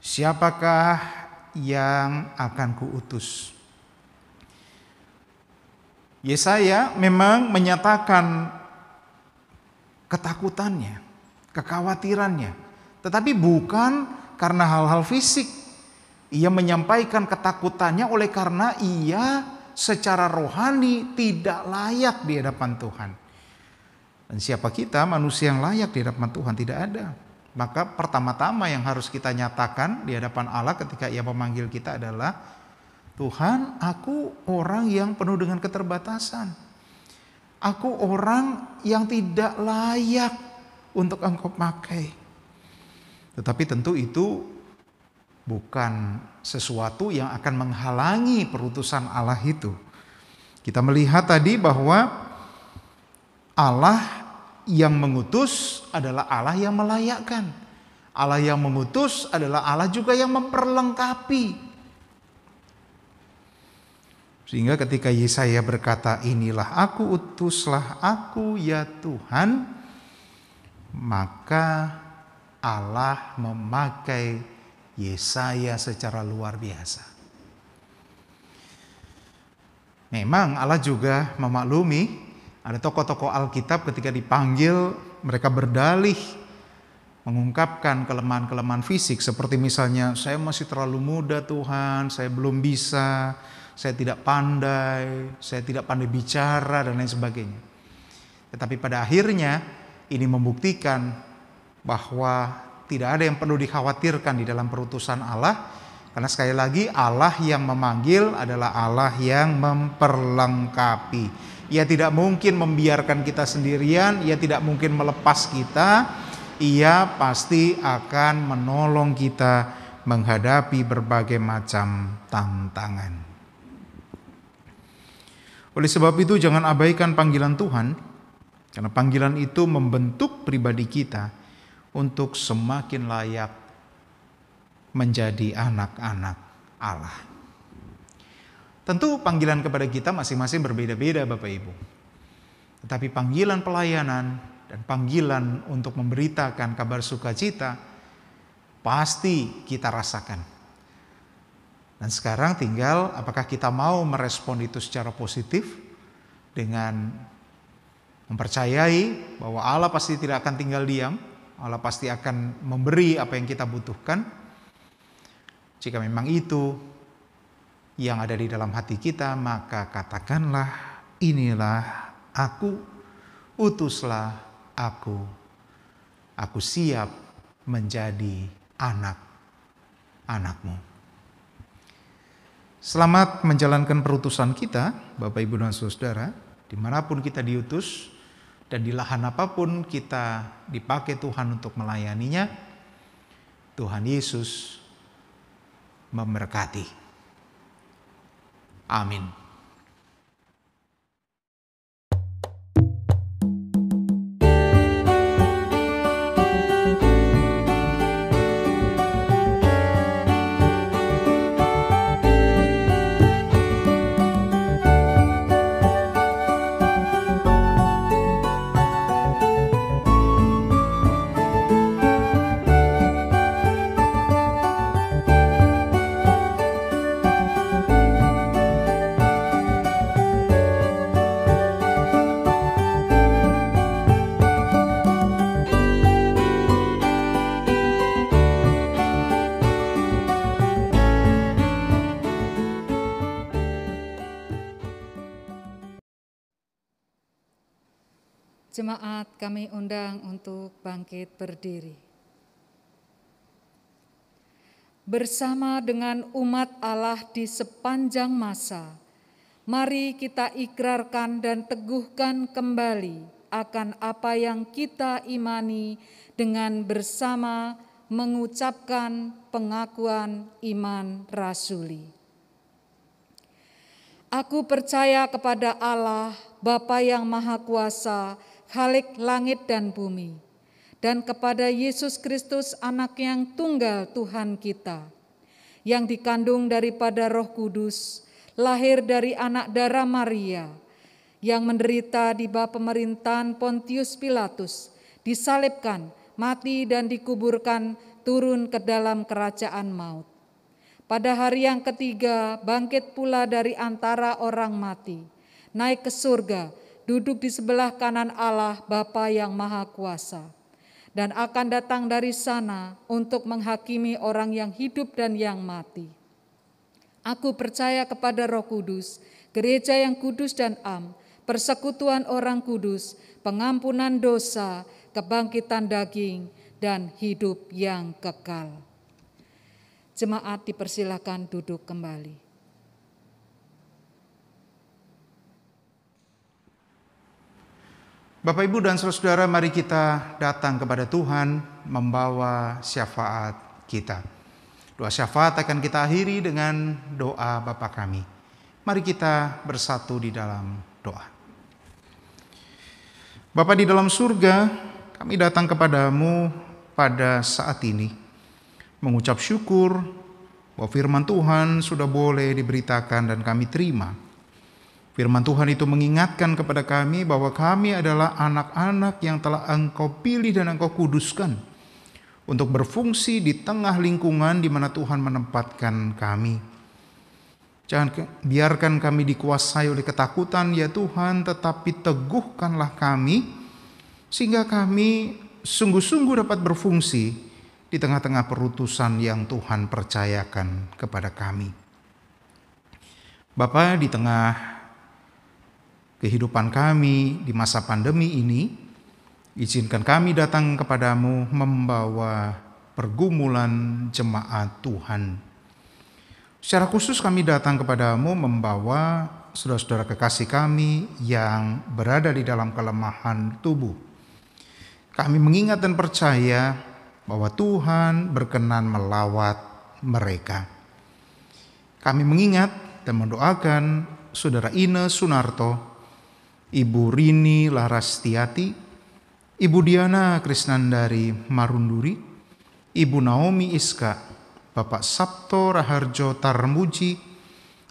Siapakah yang akan kuutus? Yesaya memang menyatakan ketakutannya, kekhawatirannya, tetapi bukan karena hal-hal fisik. Ia menyampaikan ketakutannya oleh karena ia secara rohani tidak layak di hadapan Tuhan. Dan siapa kita, manusia yang layak di hadapan Tuhan? Tidak ada. Maka pertama-tama yang harus kita nyatakan di hadapan Allah ketika ia memanggil kita adalah, Tuhan, aku orang yang penuh dengan keterbatasan. Aku orang yang tidak layak untuk Engkau pakai. Tetapi tentu itu bukan sesuatu yang akan menghalangi perutusan Allah itu. Kita melihat tadi bahwa Allah yang mengutus adalah Allah yang melayakkan. Allah yang mengutus adalah Allah juga yang memperlengkapi. Sehingga ketika Yesaya berkata, inilah aku, utuslah aku ya Tuhan, maka Allah memakai Yesaya secara luar biasa. Memang Allah juga memaklumi ada tokoh-tokoh Alkitab ketika dipanggil mereka berdalih mengungkapkan kelemahan-kelemahan fisik, seperti misalnya saya masih terlalu muda Tuhan, saya belum bisa, saya tidak pandai bicara dan lain sebagainya. Tetapi pada akhirnya ini membuktikan bahwa tidak ada yang perlu dikhawatirkan di dalam perutusan Allah, karena sekali lagi Allah yang memanggil adalah Allah yang memperlengkapi. Ia tidak mungkin membiarkan kita sendirian, ia tidak mungkin melepas kita, ia pasti akan menolong kita menghadapi berbagai macam tantangan. Oleh sebab itu jangan abaikan panggilan Tuhan, karena panggilan itu membentuk pribadi kita untuk semakin layak menjadi anak-anak Allah. Tentu panggilan kepada kita masing-masing berbeda-beda Bapak Ibu. Tetapi panggilan pelayanan dan panggilan untuk memberitakan kabar sukacita pasti kita rasakan. Dan sekarang tinggal apakah kita mau merespon itu secara positif dengan mempercayai bahwa Allah pasti tidak akan tinggal diam, Allah pasti akan memberi apa yang kita butuhkan. Jika memang itu yang ada di dalam hati kita, maka katakanlah, inilah aku, utuslah aku siap menjadi anak-anakmu. Selamat menjalankan perutusan kita, Bapak Ibu dan Saudara, dimanapun kita diutus dan di lahan apapun kita dipakai Tuhan untuk melayaninya. Tuhan Yesus memberkati. Amin. Jemaat kami undang untuk bangkit berdiri. Bersama dengan umat Allah di sepanjang masa, mari kita ikrarkan dan teguhkan kembali akan apa yang kita imani dengan bersama mengucapkan pengakuan iman rasuli. Aku percaya kepada Allah, Bapa yang Maha Kuasa, Khalik langit dan bumi, dan kepada Yesus Kristus anak yang tunggal Tuhan kita, yang dikandung daripada Roh Kudus, lahir dari anak darah Maria, yang menderita di bawah pemerintahan Pontius Pilatus, disalibkan, mati dan dikuburkan, turun ke dalam kerajaan maut. Pada hari yang ketiga bangkit pula dari antara orang mati, naik ke surga, duduk di sebelah kanan Allah Bapa yang Maha Kuasa, dan akan datang dari sana untuk menghakimi orang yang hidup dan yang mati. Aku percaya kepada Roh Kudus, gereja yang kudus dan am, persekutuan orang kudus, pengampunan dosa, kebangkitan daging, dan hidup yang kekal. Jemaat dipersilakan duduk kembali. Bapak, Ibu, dan saudara-saudara, mari kita datang kepada Tuhan membawa syafaat kita. Doa syafaat akan kita akhiri dengan doa Bapa kami. Mari kita bersatu di dalam doa. Bapa di dalam surga, kami datang kepadamu pada saat ini, mengucap syukur bahwa firman Tuhan sudah boleh diberitakan dan kami terima. Firman Tuhan itu mengingatkan kepada kami bahwa kami adalah anak-anak yang telah Engkau pilih dan Engkau kuduskan untuk berfungsi di tengah lingkungan di mana Tuhan menempatkan kami. Jangan biarkan kami dikuasai oleh ketakutan ya Tuhan, tetapi teguhkanlah kami sehingga kami sungguh-sungguh dapat berfungsi di tengah-tengah perutusan yang Tuhan percayakan kepada kami. Bapa, di tengah kehidupan kami di masa pandemi ini, izinkan kami datang kepadamu membawa pergumulan jemaat Tuhan. Secara khusus kami datang kepadamu membawa saudara-saudara kekasih kami yang berada di dalam kelemahan tubuh. Kami mengingat dan percaya bahwa Tuhan berkenan melawat mereka. Kami mengingat dan mendoakan saudara Ine Sunarto, Ibu Rini Larastiati, Ibu Diana Krisnandari Marunduri, Ibu Naomi Iska, Bapak Sabto Raharjo Tarmuji,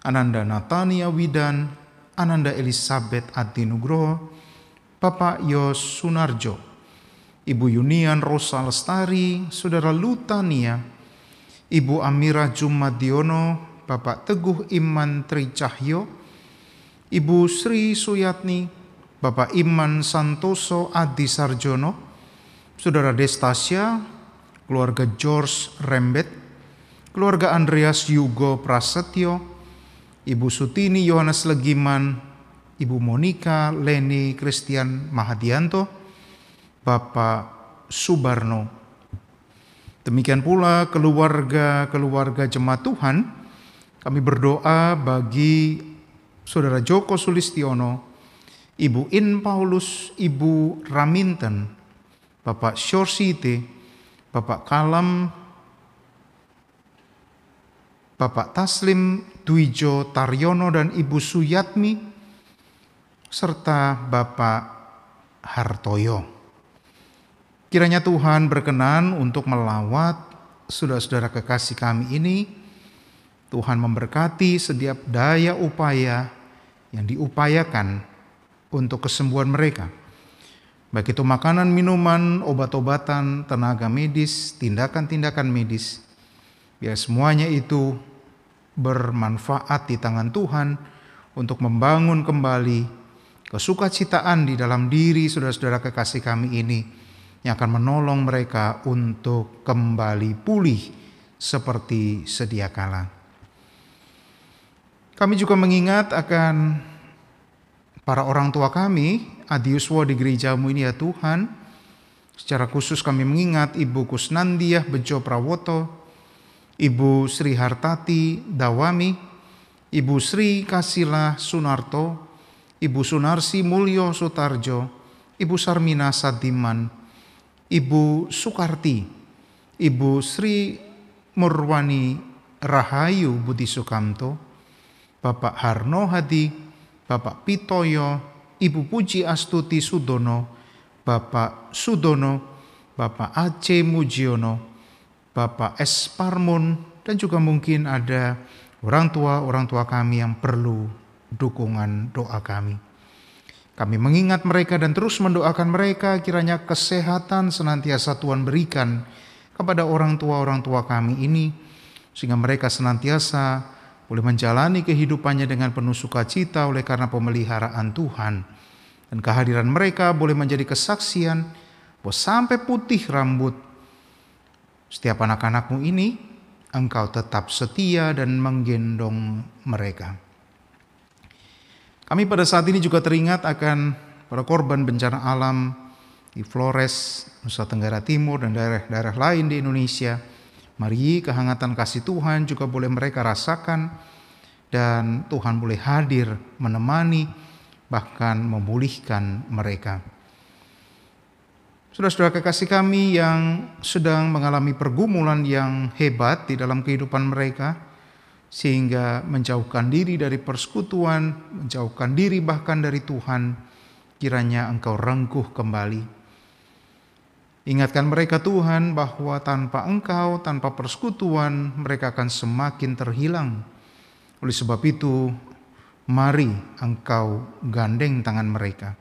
Ananda Natania Widan, Ananda Elizabeth Adinugroho, Bapak Yos Sunarjo, Ibu Yunian Rosa Lestari, Saudara Lutania, Ibu Amira Jumadiono, Bapak Teguh Iman Tricahyo, Ibu Sri Suyatni, Bapak Iman Santoso Adi Sarjono, Saudara Destasya, keluarga George Rembet, keluarga Andreas Yugo Prasetyo, Ibu Sutini Yohanes Legiman, Ibu Monika Leni Christian Mahadianto, Bapak Subarno. Demikian pula keluarga jemaat Tuhan, kami berdoa bagi Saudara Joko Sulistiono, Ibu In Paulus, Ibu Raminten, Bapak Syorsite, Bapak Kalam, Bapak Taslim Dwijo Taryono dan Ibu Suyatmi, serta Bapak Hartoyo. Kiranya Tuhan berkenan untuk melawat saudara-saudara kekasih kami ini. Tuhan memberkati setiap daya upaya yang diupayakan untuk kesembuhan mereka. Baik itu makanan, minuman, obat-obatan, tenaga medis, tindakan-tindakan medis. Biar semuanya itu bermanfaat di tangan Tuhan untuk membangun kembali kesukacitaan di dalam diri saudara-saudara kekasih kami ini yang akan menolong mereka untuk kembali pulih seperti sedia kala. Kami juga mengingat akan para orang tua kami, Adiuswa di gerejamu ini ya Tuhan. Secara khusus kami mengingat Ibu Kusnandiah Bejo Prawoto, Ibu Sri Hartati Dawami, Ibu Sri Kasila Sunarto, Ibu Sunarsi Mulyo Sutarjo, Ibu Sarmina Sadiman, Ibu Sukarti, Ibu Sri Murwani Rahayu Budi Sukamto, Bapak Harno Hadi, Bapak Pitoyo, Ibu Puji Astuti Sudono, Bapak Sudono, Bapak Aceh Mujiono, Bapak S. Parmun, dan juga mungkin ada orang tua kami yang perlu dukungan doa kami. Kami mengingat mereka dan terus mendoakan mereka, kiranya kesehatan senantiasa Tuhan berikan kepada orang tua kami ini, sehingga mereka senantiasa boleh menjalani kehidupannya dengan penuh sukacita oleh karena pemeliharaan Tuhan. Dan kehadiran mereka boleh menjadi kesaksian bahwa sampai putih rambut setiap anak-anakmu ini, engkau tetap setia dan menggendong mereka. Kami pada saat ini juga teringat akan para korban bencana alam di Flores, Nusa Tenggara Timur, dan daerah-daerah lain di Indonesia. Mari kehangatan kasih Tuhan juga boleh mereka rasakan, dan Tuhan boleh hadir menemani, bahkan memulihkan mereka. Saudara-saudara kekasih kami yang sedang mengalami pergumulan yang hebat di dalam kehidupan mereka, sehingga menjauhkan diri dari persekutuan, menjauhkan diri bahkan dari Tuhan, kiranya Engkau rengkuh kembali. Ingatkan mereka Tuhan bahwa tanpa Engkau, tanpa persekutuan, mereka akan semakin terhilang. Oleh sebab itu, mari Engkau gandeng tangan mereka.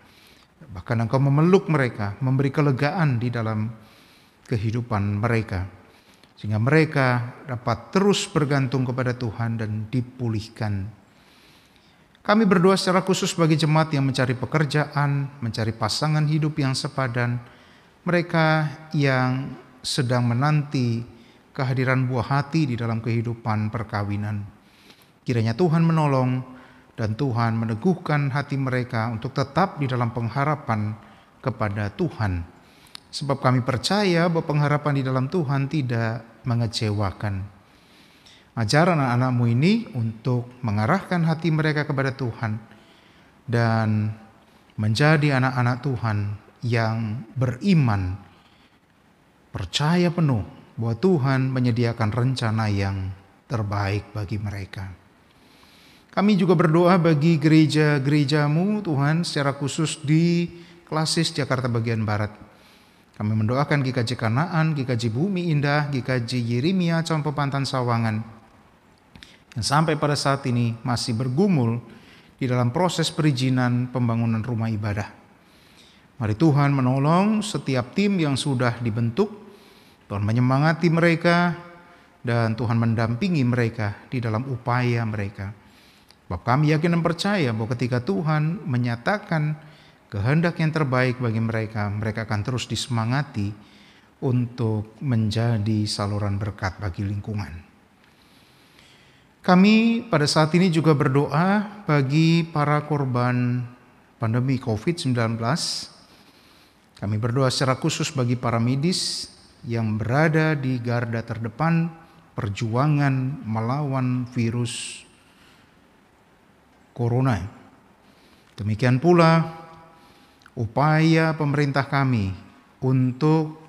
Bahkan Engkau memeluk mereka, memberi kelegaan di dalam kehidupan mereka. Sehingga mereka dapat terus bergantung kepada Tuhan dan dipulihkan. Kami berdoa secara khusus bagi jemaat yang mencari pekerjaan, mencari pasangan hidup yang sepadan, mereka yang sedang menanti kehadiran buah hati di dalam kehidupan perkawinan. Kiranya Tuhan menolong dan Tuhan meneguhkan hati mereka untuk tetap di dalam pengharapan kepada Tuhan. Sebab kami percaya bahwa pengharapan di dalam Tuhan tidak mengecewakan. Ajar anak-anakmu ini untuk mengarahkan hati mereka kepada Tuhan dan menjadi anak-anak Tuhan yang beriman, percaya penuh bahwa Tuhan menyediakan rencana yang terbaik bagi mereka. Kami juga berdoa bagi gereja-gerejamu Tuhan, secara khusus di Klasis Jakarta bagian Barat. Kami mendoakan GKJ Kanaan, GKJ Bumi Indah, GKJ Yeremia, Campo Pantan Sawangan, yang sampai pada saat ini masih bergumul di dalam proses perizinan pembangunan rumah ibadah. Mari Tuhan menolong setiap tim yang sudah dibentuk, Tuhan menyemangati mereka, dan Tuhan mendampingi mereka di dalam upaya mereka. Sebab kami yakin dan percaya bahwa ketika Tuhan menyatakan kehendak yang terbaik bagi mereka, mereka akan terus disemangati untuk menjadi saluran berkat bagi lingkungan. Kami pada saat ini juga berdoa bagi para korban pandemi COVID-19. Kami berdoa secara khusus bagi para medis yang berada di garda terdepan perjuangan melawan virus corona. Demikian pula upaya pemerintah kami untuk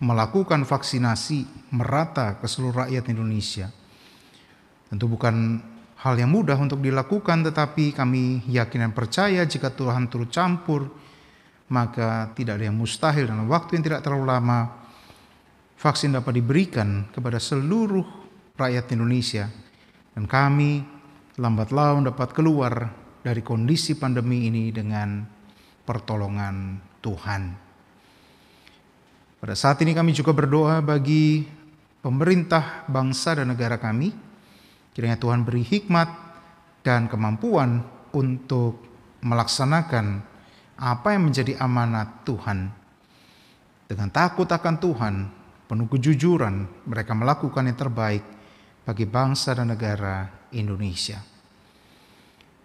melakukan vaksinasi merata ke seluruh rakyat Indonesia. Tentu bukan hal yang mudah untuk dilakukan, tetapi kami yakin dan percaya jika Tuhan turut campur, maka tidak ada yang mustahil. Dalam waktu yang tidak terlalu lama, vaksin dapat diberikan kepada seluruh rakyat Indonesia. Dan kami lambat laun dapat keluar dari kondisi pandemi ini dengan pertolongan Tuhan. Pada saat ini kami juga berdoa bagi pemerintah bangsa dan negara kami. Kiranya Tuhan beri hikmat dan kemampuan untuk melaksanakan apa yang menjadi amanat Tuhan. Dengan takut akan Tuhan, penuh kejujuran, mereka melakukan yang terbaik bagi bangsa dan negara Indonesia.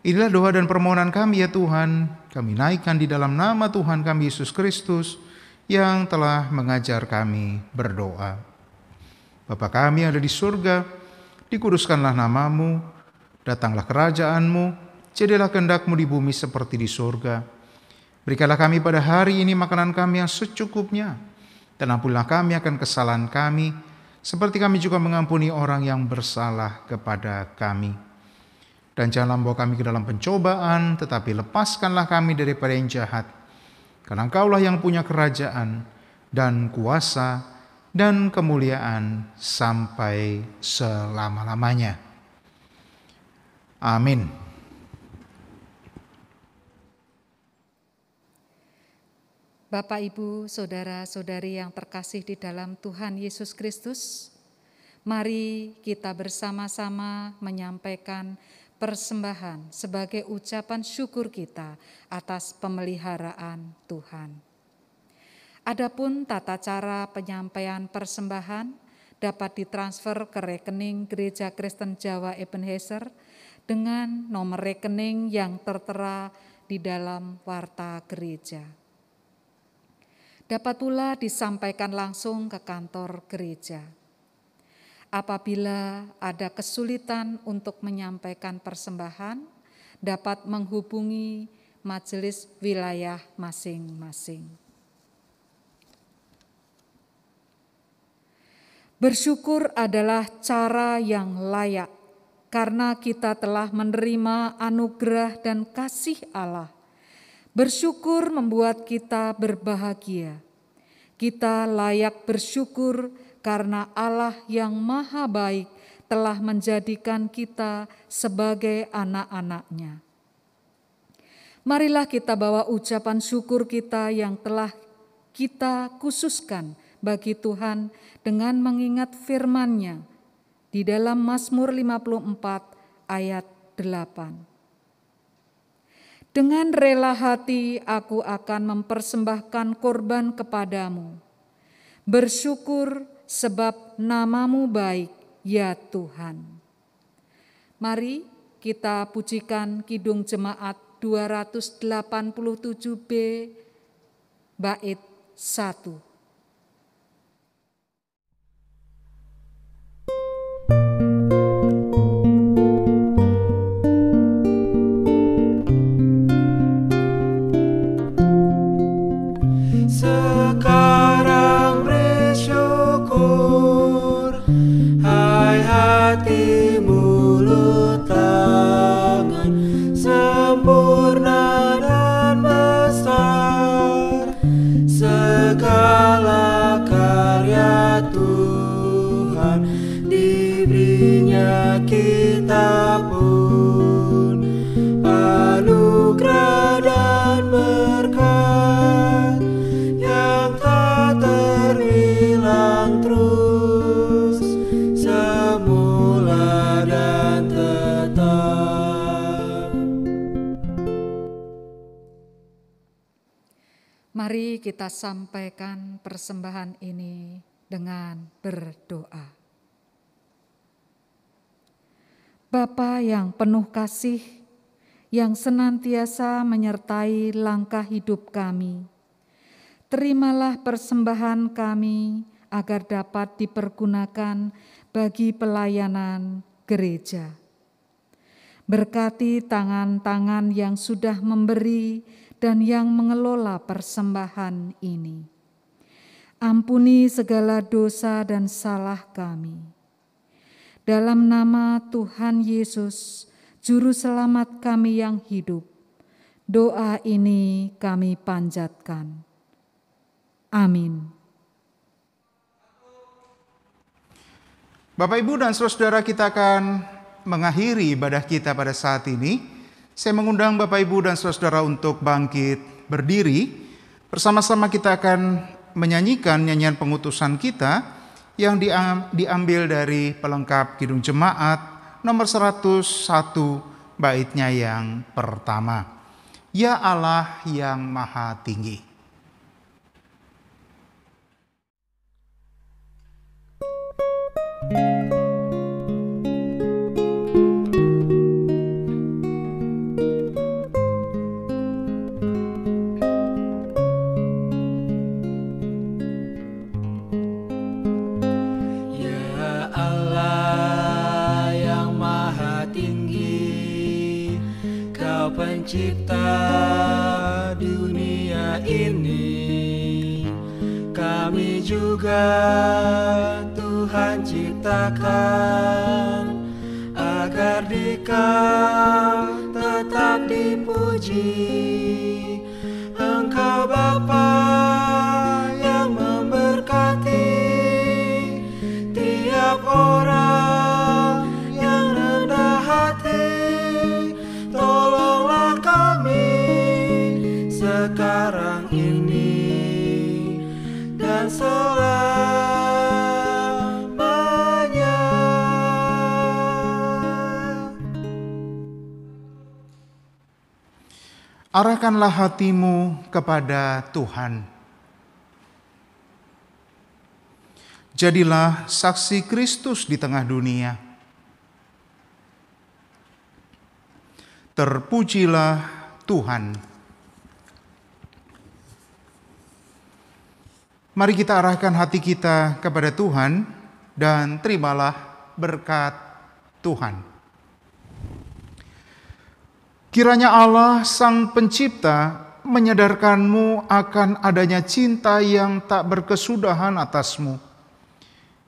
Inilah doa dan permohonan kami ya Tuhan. Kami naikkan di dalam nama Tuhan kami Yesus Kristus yang telah mengajar kami berdoa. Bapa kami yang ada di surga, dikuduskanlah namamu, datanglah kerajaanmu, jadilah kehendak-Mu di bumi seperti di surga. Berikanlah kami pada hari ini makanan kami yang secukupnya, dan ampunilah kami akan kesalahan kami, seperti kami juga mengampuni orang yang bersalah kepada kami. Dan janganlah membawa kami ke dalam pencobaan, tetapi lepaskanlah kami daripada yang jahat. Karena Engkaulah yang punya kerajaan dan kuasa dan kemuliaan sampai selama-lamanya. Amin. Bapak, Ibu, Saudara-saudari yang terkasih di dalam Tuhan Yesus Kristus, Mari kita bersama-sama menyampaikan persembahan sebagai ucapan syukur kita atas pemeliharaan Tuhan. Adapun tata cara penyampaian persembahan dapat ditransfer ke rekening Gereja Kristen Jawa Ebenezer dengan nomor rekening yang tertera di dalam warta gereja. Dapat pula disampaikan langsung ke kantor gereja. Apabila ada kesulitan untuk menyampaikan persembahan, dapat menghubungi majelis wilayah masing-masing. Bersyukur adalah cara yang layak karena kita telah menerima anugerah dan kasih Allah. Bersyukur membuat kita berbahagia. Kita layak bersyukur karena Allah yang Maha Baik telah menjadikan kita sebagai anak-anak-Nya. Marilah kita bawa ucapan syukur kita yang telah kita khususkan bagi Tuhan dengan mengingat firman-Nya di dalam Mazmur 54 ayat 8. Dengan rela hati aku akan mempersembahkan korban kepadamu. Bersyukur sebab nama-Mu baik, ya Tuhan. Mari kita pujikan Kidung Jemaat 287B bait 1. Sekarang bersyukur, hai hati, mulut, tangan, sempurna dan besar, segala karya Tuhan, diberinya kita pun anugerah dan berkat yang tak terhilang terus, semula dan tetap. Mari kita sampaikan persembahan ini dengan berdoa. Bapa yang penuh kasih, yang senantiasa menyertai langkah hidup kami, terimalah persembahan kami agar dapat dipergunakan bagi pelayanan gereja. Berkati tangan-tangan yang sudah memberi dan yang mengelola persembahan ini. Ampuni segala dosa dan salah kami. Dalam nama Tuhan Yesus, Juru Selamat kami yang hidup, doa ini kami panjatkan. Amin. Bapak, Ibu, dan saudara, kita akan mengakhiri ibadah kita pada saat ini. Saya mengundang Bapak, Ibu, dan saudara untuk bangkit berdiri. Bersama-sama kita akan menyanyikan nyanyian pengutusan kita yang diambil dari pelengkap Kidung Jemaat nomor 101 baitnya yang pertama. Ya Allah yang Maha Tinggi. Pencipta dunia ini, kami juga Tuhan ciptakan agar Dikau tetap dipuji. Engkau Bapa yang memberkati tiap orang yang rendah hati. Tolonglah kami sekarang ini dan selamanya. Arahkanlah hatimu kepada Tuhan. Jadilah saksi Kristus di tengah dunia. Terpujilah Tuhan. Mari kita arahkan hati kita kepada Tuhan dan terimalah berkat Tuhan. Kiranya Allah Sang Pencipta menyadarkanmu akan adanya cinta yang tak berkesudahan atasmu.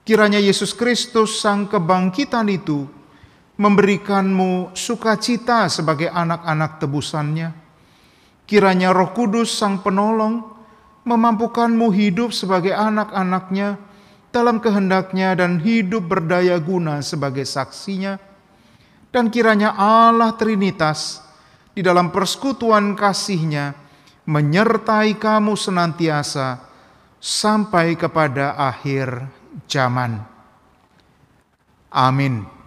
Kiranya Yesus Kristus Sang Kebangkitan itu memberikanmu sukacita sebagai anak-anak tebusannya. Kiranya Roh Kudus Sang Penolong memampukanmu hidup sebagai anak-anaknya dalam kehendaknya dan hidup berdaya guna sebagai saksinya. Dan kiranya Allah Trinitas di dalam persekutuan kasih-Nya menyertai kamu senantiasa sampai kepada akhir zaman. Amin.